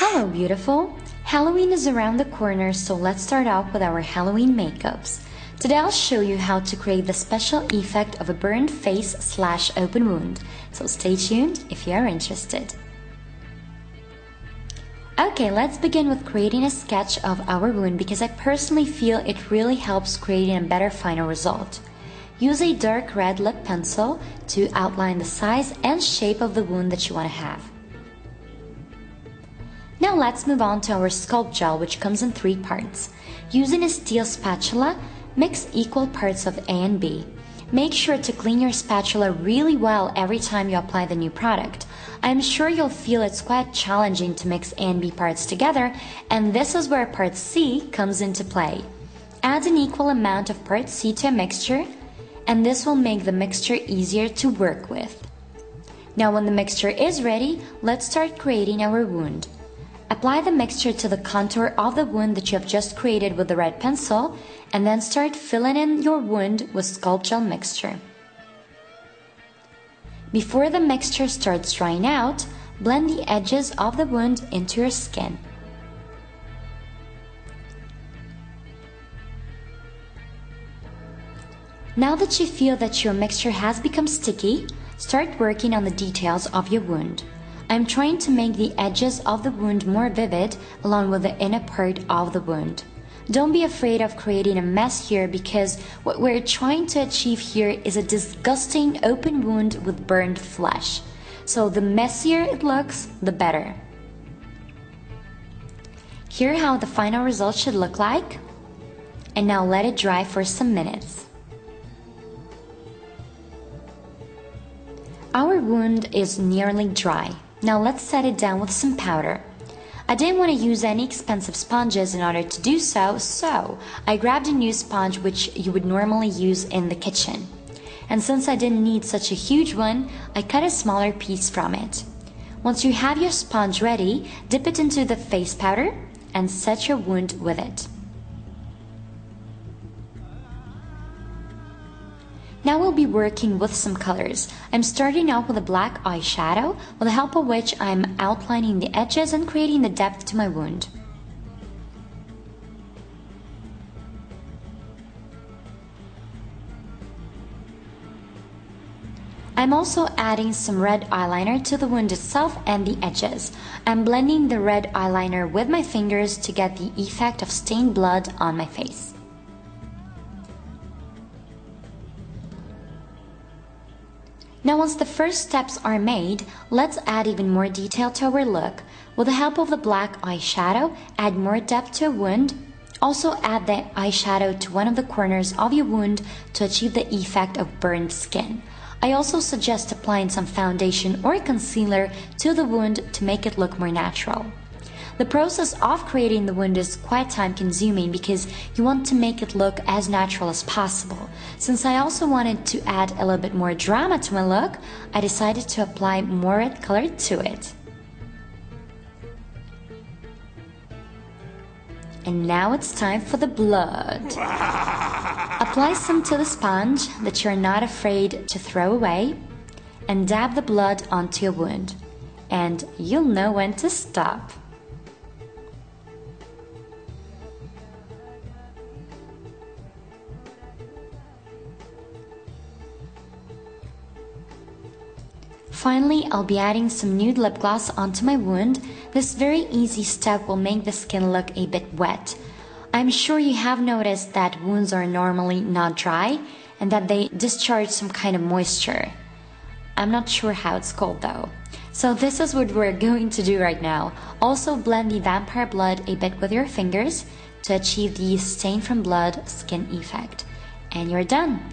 Hello beautiful! Halloween is around the corner, so let's start off with our Halloween makeups. Today I'll show you how to create the special effect of a burned face / open wound, so stay tuned if you are interested. Okay, let's begin with creating a sketch of our wound because I personally feel it really helps creating a better final result. Use a dark red lip pencil to outline the size and shape of the wound that you want to have. Now let's move on to our sculpt gel, which comes in 3 parts. Using a steel spatula, mix equal parts of A and B. Make sure to clean your spatula really well every time you apply the new product. I'm sure you'll feel it's quite challenging to mix A and B parts together, and this is where part C comes into play. Add an equal amount of part C to a mixture, and this will make the mixture easier to work with. Now when the mixture is ready, let's start creating our wound. Apply the mixture to the contour of the wound that you have just created with the red pencil, and then start filling in your wound with sculpt gel mixture. Before the mixture starts drying out, blend the edges of the wound into your skin. Now that you feel that your mixture has become sticky, start working on the details of your wound. I'm trying to make the edges of the wound more vivid along with the inner part of the wound. Don't be afraid of creating a mess here because what we're trying to achieve here is a disgusting open wound with burned flesh. So the messier it looks, the better. Here how the final result should look like. And now let it dry for some minutes. Our wound is nearly dry. Now let's set it down with some powder. I didn't want to use any expensive sponges in order to do so, so I grabbed a new sponge which you would normally use in the kitchen. And since I didn't need such a huge one, I cut a smaller piece from it. Once you have your sponge ready, dip it into the face powder and set your wound with it. Now we'll be working with some colors. I'm starting out with a black eyeshadow, with the help of which I'm outlining the edges and creating the depth to my wound. I'm also adding some red eyeliner to the wound itself and the edges. I'm blending the red eyeliner with my fingers to get the effect of stained blood on my face. Now once the first steps are made, let's add even more detail to our look. With the help of the black eyeshadow, add more depth to a wound. Also add the eyeshadow to one of the corners of your wound to achieve the effect of burned skin. I also suggest applying some foundation or concealer to the wound to make it look more natural. The process of creating the wound is quite time consuming because you want to make it look as natural as possible. Since I also wanted to add a little bit more drama to my look, I decided to apply more red color to it. And now it's time for the blood. Apply some to the sponge that you're not afraid to throw away and dab the blood onto your wound. And you'll know when to stop. Finally, I'll be adding some nude lip gloss onto my wound. This very easy step will make the skin look a bit wet. I'm sure you have noticed that wounds are normally not dry and that they discharge some kind of moisture. I'm not sure how it's called though. So this is what we're going to do right now. Also blend the vampire blood a bit with your fingers to achieve the stain from blood skin effect. And you're done.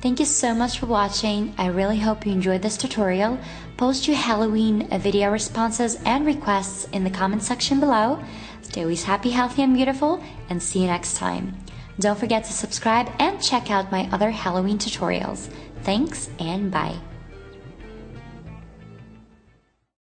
Thank you so much for watching. I really hope you enjoyed this tutorial. Post your Halloween video responses and requests in the comment section below. Stay always happy, healthy, and beautiful, and see you next time. Don't forget to subscribe and check out my other Halloween tutorials. Thanks and bye.